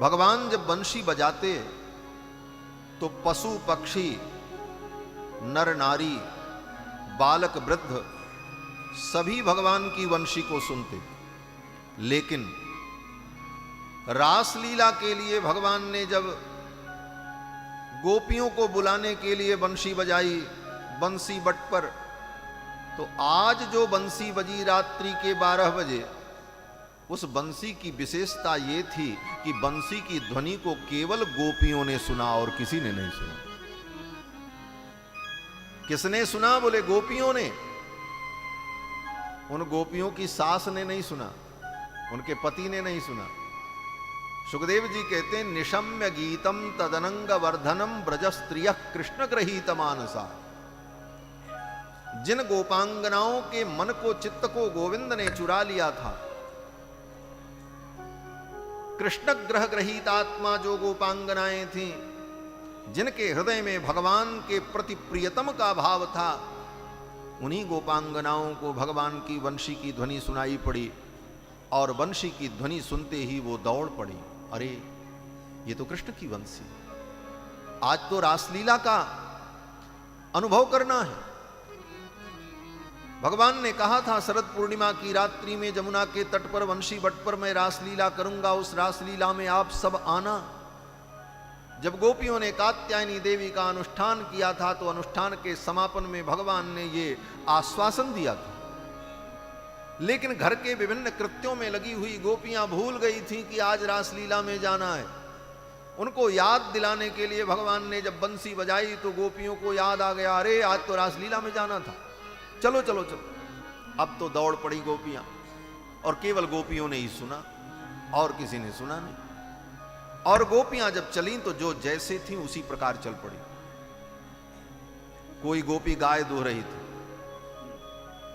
भगवान जब बंशी बजाते तो पशु पक्षी, नर नारी, बालक वृद्ध सभी भगवान की वंशी को सुनते। लेकिन रासलीला के लिए भगवान ने जब गोपियों को बुलाने के लिए बंशी बजाई बंसी बट पर, तो आज जो बंसी बजी रात्रि के 12 बजे, उस बंसी की विशेषता ये थी कि बंसी की ध्वनि को केवल गोपियों ने सुना और किसी ने नहीं सुना। किसने सुना? बोले गोपियों ने। उन गोपियों की सास ने नहीं सुना, उनके पति ने नहीं सुना। सुखदेव जी कहते हैं, निशम्य गीतम तदनंग वर्धनम ब्रज स्त्रिय कृष्ण ग्रहीत मानसा। जिन गोपांगनाओं के मन को, चित्त को गोविंद ने चुरा लिया था, कृष्ण ग्रह ग्रहीत आत्मा जो गोपांगनाएं थीं, जिनके हृदय में भगवान के प्रति प्रियतम का भाव था, उन्हीं गोपांगनाओं को भगवान की वंशी की ध्वनि सुनाई पड़ी। और वंशी की ध्वनि सुनते ही वो दौड़ पड़ी, अरे ये तो कृष्ण की वंशी, आज तो रासलीला का अनुभव करना है। भगवान ने कहा था शरद पूर्णिमा की रात्रि में जमुना के तट पर वंशी बट पर मैं रासलीला करूंगा, उस रासलीला में आप सब आना। जब गोपियों ने कात्यायनी देवी का अनुष्ठान किया था, तो अनुष्ठान के समापन में भगवान ने ये आश्वासन दिया था। लेकिन घर के विभिन्न कृत्यों में लगी हुई गोपियां भूल गई थीं कि आज रासलीला में जाना है। उनको याद दिलाने के लिए भगवान ने जब बंसी बजाई तो गोपियों को याद आ गया, अरे आज तो रासलीला में जाना था, चलो चलो चलो। अब तो दौड़ पड़ी गोपियां, और केवल गोपियों ने ही सुना और किसी ने सुना नहीं। और गोपियां जब चलीं तो जो जैसे थीं उसी प्रकार चल पड़ी। कोई गोपी गाय दूह रही थी,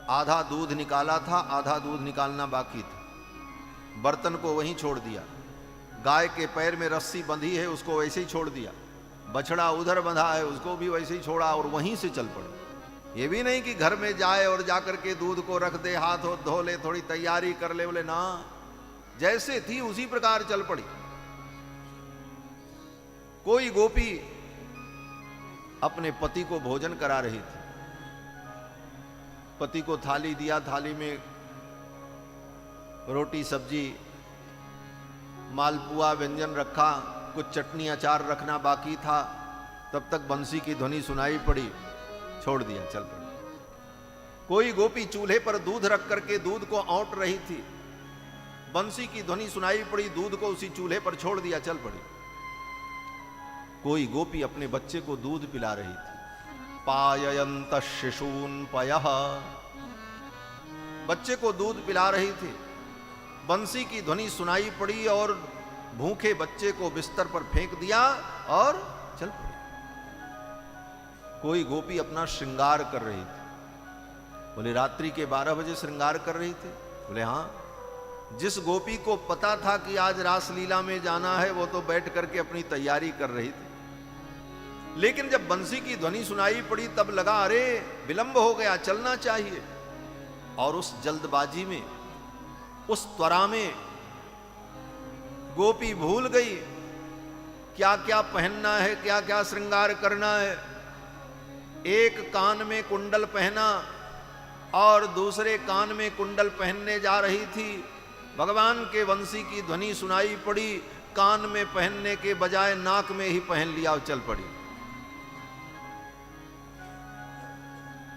आधा दूध निकाला था, आधा दूध निकालना बाकी था, बर्तन को वहीं छोड़ दिया। गाय के पैर में रस्सी बंधी है, उसको वैसे ही छोड़ दिया। बछड़ा उधर बंधा है, उसको भी वैसे ही छोड़ा और वहीं से चल पड़े। ये भी नहीं कि घर में जाए और जाकर के दूध को रख दे, हाथ हो धो ले, थोड़ी तैयारी कर ले, बोले ना, जैसे थी उसी प्रकार चल पड़ी। कोई गोपी अपने पति को भोजन करा रही थी, पति को थाली दिया, थाली में रोटी सब्जी मालपुआ व्यंजन रखा, कुछ चटनी अचार रखना बाकी था, तब तक बंसी की ध्वनि सुनाई पड़ी, छोड़ दिया, चल पड़ी। कोई गोपी चूल्हे पर दूध रख करके दूध को औंट रही थी, बंसी की ध्वनि सुनाई पड़ी, दूध को उसी चूल्हे पर छोड़ दिया, चल पड़ी। कोई गोपी अपने बच्चे को दूध पिला रही थी, पाययंत शिशून पयः, बच्चे को दूध पिला रही थी। बंसी की ध्वनि सुनाई पड़ी और भूखे बच्चे को बिस्तर पर फेंक दिया और चल पड़ी। कोई गोपी अपना श्रृंगार कर रही थी। बोले रात्रि के 12 बजे श्रृंगार कर रही थी? बोले हाँ। जिस गोपी को पता था कि आज रासलीला में जाना है, वो तो बैठ करके अपनी तैयारी कर रही थी। लेकिन जब बंसी की ध्वनि सुनाई पड़ी तब लगा, अरे विलंब हो गया, चलना चाहिए। और उस जल्दबाजी में, उस त्वरा में गोपी भूल गई क्या क्या पहनना है, क्या क्या श्रृंगार करना है। एक कान में कुंडल पहना और दूसरे कान में कुंडल पहनने जा रही थी। भगवान के वंशी की ध्वनि सुनाई पड़ी, कान में पहनने के बजाय नाक में ही पहन लिया और चल पड़ी।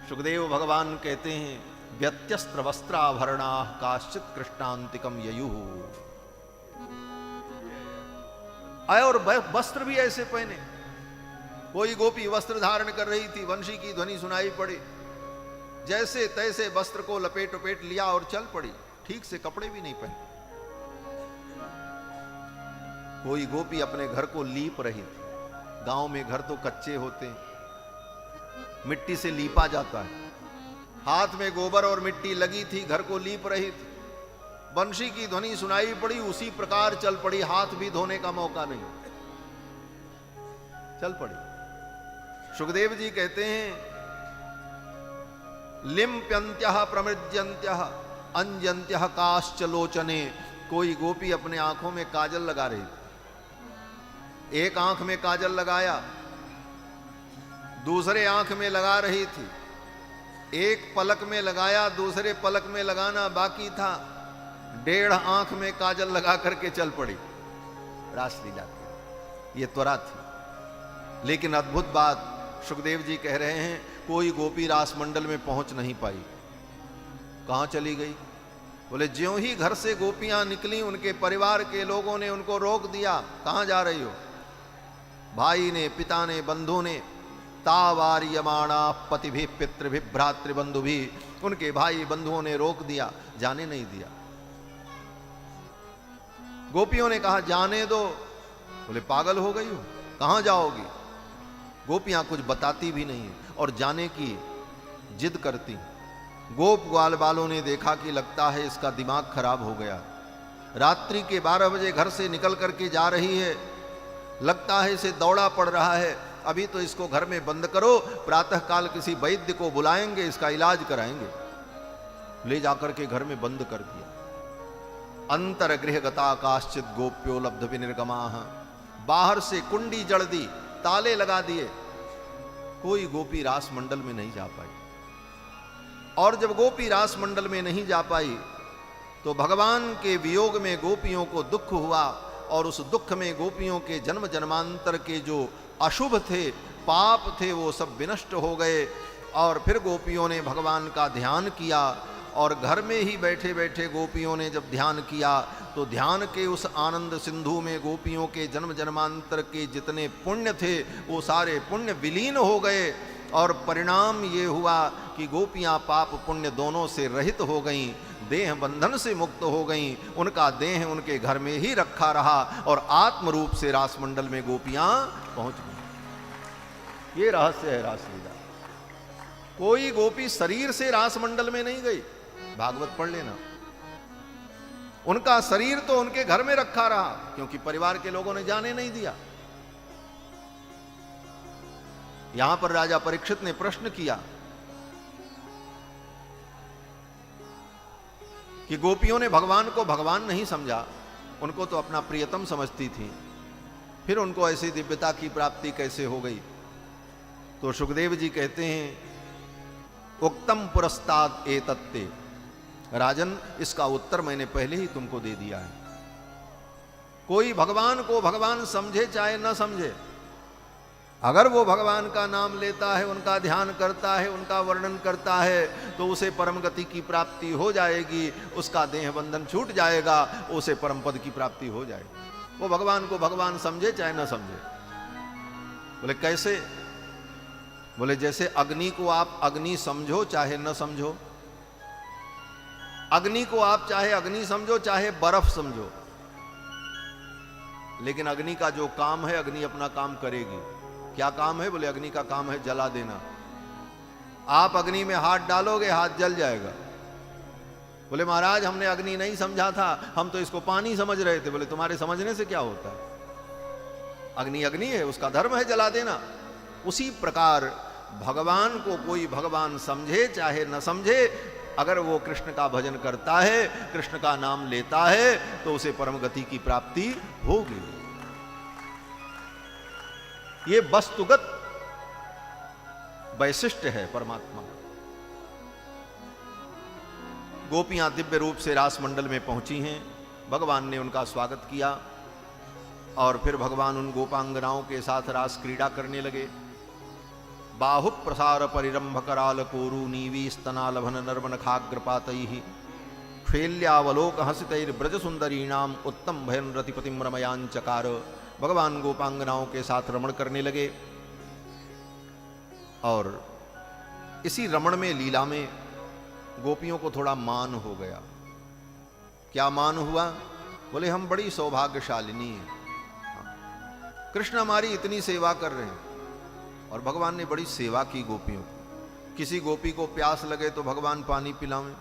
सुखदेव भगवान कहते हैं, व्यत्यस्त्र वस्त्राभरणा काश्चित कृष्णांतिकम ययुः। और वस्त्र भी ऐसे पहने। कोई गोपी वस्त्र धारण कर रही थी, वंशी की ध्वनि सुनाई पड़ी, जैसे तैसे वस्त्र को लपेट लपेट लिया और चल पड़ी, ठीक से कपड़े भी नहीं पहने। कोई गोपी अपने घर को लीप रही थी। गांव में घर तो कच्चे होते हैं, मिट्टी से लीपा जाता है। हाथ में गोबर और मिट्टी लगी थी, घर को लीप रही थी। बंशी की ध्वनि सुनाई पड़ी, उसी प्रकार चल पड़ी, हाथ भी धोने का मौका नहीं, चल पड़ी। सुखदेव जी कहते हैं, लिम्प्यन्त्यः प्रमृज्यन्त्यः अंजन्त्यः काश्च लोचने। कोई गोपी अपने आंखों में काजल लगा रही थी, एक आंख में काजल लगाया, दूसरे आंख में लगा रही थी, एक पलक में लगाया, दूसरे पलक में लगाना बाकी था, 1.5 आंख में काजल लगा करके चल पड़ी रासलीला की। ये त्वरा थी। लेकिन अद्भुत बात सुखदेव जी कह रहे हैं, कोई गोपी रास मंडल में पहुंच नहीं पाई। कहां चली गई? बोले ज्यों ही घर से गोपियां निकली, उनके परिवार के लोगों ने उनको रोक दिया। कहां जा रही हो? भाई ने, पिता ने, बंधु ने, तावार्यमाणा पति भी, पितृ भी, भ्रातृबंधु भी, उनके भाई बंधुओं ने रोक दिया, जाने नहीं दिया। गोपियों ने कहा जाने दो। बोले पागल हो गई हो, कहां जाओगी? गोपियां कुछ बताती भी नहीं और जाने की जिद करती। गोप ग्वाल बालों ने देखा कि लगता है इसका दिमाग खराब हो गया। रात्रि के 12 बजे घर से निकल करके जा रही है, लगता है इसे दौड़ा पड़ रहा है। अभी तो इसको घर में बंद करो, प्रातःकाल किसी वैद्य को बुलाएंगे, इसका इलाज कराएंगे। ले जाकर के घर में बंद कर दिया। अंतर गृह गता काश्चित गोप्यो लब्ध विनिर्गमाः। बाहर से कुंडी जड़ दी, ताले लगा दिए, कोई गोपी रास मंडल में नहीं जा पाई। और जब गोपी रास मंडल में नहीं जा पाई तो भगवान के वियोग में गोपियों को दुख हुआ, और उस दुख में गोपियों के जन्म जन्मांतर के जो अशुभ थे, पाप थे, वो सब विनष्ट हो गए। और फिर गोपियों ने भगवान का ध्यान किया, और घर में ही बैठे बैठे गोपियों ने जब ध्यान किया तो ध्यान के उस आनंद सिंधु में गोपियों के जन्म जन्मांतर के जितने पुण्य थे वो सारे पुण्य विलीन हो गए। और परिणाम ये हुआ कि गोपियां पाप पुण्य दोनों से रहित हो गईं, देह बंधन से मुक्त हो गईं, उनका देह उनके घर में ही रखा रहा, और आत्म रूप से रासमंडल में गोपियां पहुंच गईं। ये रहस्य है रासलीला। कोई गोपी शरीर से रासमंडल में नहीं गई, भागवत पढ़ लेना। उनका शरीर तो उनके घर में रखा रहा, क्योंकि परिवार के लोगों ने जाने नहीं दिया। यहां पर राजा परीक्षित ने प्रश्न किया कि गोपियों ने भगवान को भगवान नहीं समझा, उनको तो अपना प्रियतम समझती थी, फिर उनको ऐसी दिव्यता की प्राप्ति कैसे हो गई? तो सुखदेव जी कहते हैं, उक्तम पुरस्ताद एतत्ते। राजन, इसका उत्तर मैंने पहले ही तुमको दे दिया है। कोई भगवान को भगवान समझे चाहे न समझे, अगर वो भगवान का नाम लेता है, उनका ध्यान करता है, उनका वर्णन करता है, तो उसे परम गति की प्राप्ति हो जाएगी, उसका देह बंधन छूट जाएगा, उसे परम पद की प्राप्ति हो जाएगी। वो भगवान को भगवान समझे चाहे न समझे। बोले कैसे? बोले जैसे अग्नि को आप अग्नि समझो चाहे न समझो, अग्नि को आप चाहे अग्नि समझो चाहे बर्फ समझो, लेकिन अग्नि का जो काम है, अग्नि अपना काम करेगी। क्या काम है? बोले अग्नि का काम है जला देना। आप अग्नि में हाथ डालोगे, हाथ जल जाएगा। बोले महाराज हमने अग्नि नहीं समझा था, हम तो इसको पानी समझ रहे थे। बोले तुम्हारे समझने से क्या होता है? अग्नि अग्नि है, उसका धर्म है जला देना। उसी प्रकार भगवान को कोई भगवान समझे चाहे न समझे, अगर वो कृष्ण का भजन करता है, कृष्ण का नाम लेता है, तो उसे परम गति की प्राप्ति होगी। ये वस्तुगत वैशिष्ट है परमात्मा। गोपियां दिव्य रूप से रास मंडल में पहुंची हैं, भगवान ने उनका स्वागत किया, और फिर भगवान उन गोपांगनाओं के साथ रास क्रीड़ा करने लगे। बाहु प्रसार परिरंभ कराल कोरु नीवी स्तनालभन नर्मन खाग्रपातैः शैल्यावलोक हसितैर ब्रज सुंदरीणाम उत्तम भयन रतिपतिम रमयांचकार। भगवान गोपांगनाओं के साथ रमण करने लगे, और इसी रमण में, लीला में गोपियों को थोड़ा मान हो गया। क्या मान हुआ? बोले हम बड़ी सौभाग्यशालिनी हैं, कृष्ण हमारी इतनी सेवा कर रहे हैं। और भगवान ने बड़ी सेवा की गोपियों की। किसी गोपी को प्यास लगे तो भगवान पानी पिलावें,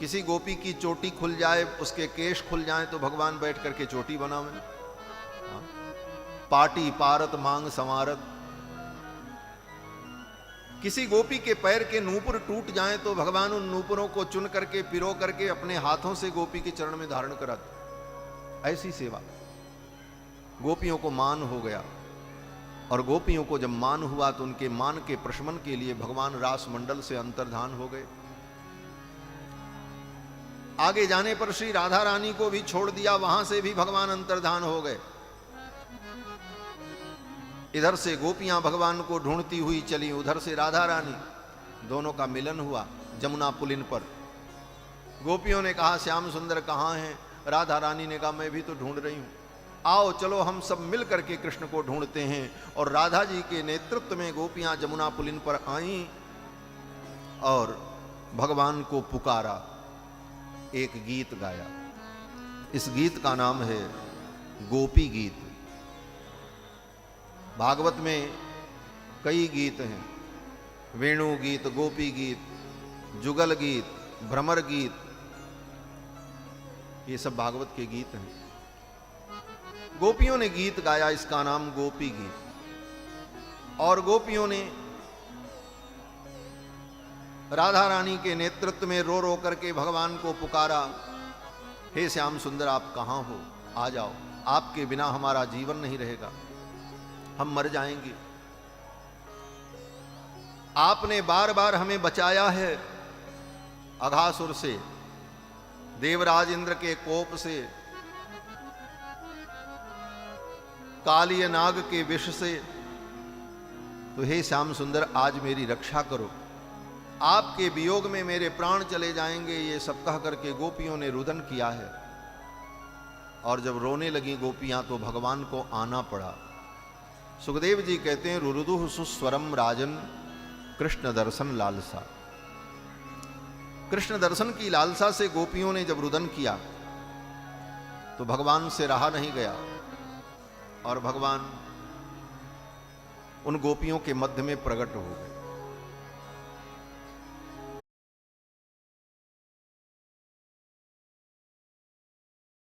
किसी गोपी की चोटी खुल जाए, उसके केश खुल जाए तो भगवान बैठ करके चोटी बनावें। पाटी पारत मांग संवारत। किसी गोपी के पैर के नूपुर टूट जाएं तो भगवान उन नूपुरों को चुन करके, पिरो करके अपने हाथों से गोपी के चरण में धारण कराते। ऐसी सेवा। गोपियों को मान हो गया, और गोपियों को जब मान हुआ तो उनके मान के प्रशमन के लिए भगवान रास मंडल से अंतर्धान हो गए। आगे जाने पर श्री राधा रानी को भी छोड़ दिया, वहां से भी भगवान अंतर्धान हो गए। इधर से गोपियां भगवान को ढूंढती हुई चली, उधर से राधा रानी, दोनों का मिलन हुआ जमुना पुलिन पर। गोपियों ने कहा श्याम सुंदर कहाँ हैं? राधा रानी ने कहा मैं भी तो ढूंढ रही हूं, आओ चलो हम सब मिल करके कृष्ण को ढूंढते हैं। और राधा जी के नेतृत्व में गोपियां जमुना पुलिन पर आईं और भगवान को पुकारा, एक गीत गाया। इस गीत का नाम है गोपी गीत। भागवत में कई गीत हैं, वेणु गीत, गोपी गीत, जुगल गीत, भ्रमर गीत, ये सब भागवत के गीत हैं। गोपियों ने गीत गाया, इसका नाम गोपी गीत। और गोपियों ने राधा रानी के नेतृत्व में रो रो करके भगवान को पुकारा, हे श्याम सुंदर आप कहाँ हो? आ जाओ, आपके बिना हमारा जीवन नहीं रहेगा, हम मर जाएंगे। आपने बार बार हमें बचाया है अघासुर से, देवराज इंद्र के कोप से, कालिय नाग के विष से, तो हे श्याम सुंदर आज मेरी रक्षा करो, आपके वियोग में मेरे प्राण चले जाएंगे। ये सब कह करके गोपियों ने रुदन किया है। और जब रोने लगी गोपियां तो भगवान को आना पड़ा। सुखदेव जी कहते हैं रुरुदुः सुस्वरम राजन कृष्ण दर्शन लालसा। कृष्ण दर्शन की लालसा से गोपियों ने जब रुदन किया तो भगवान से रहा नहीं गया और भगवान उन गोपियों के मध्य में प्रकट हो गए।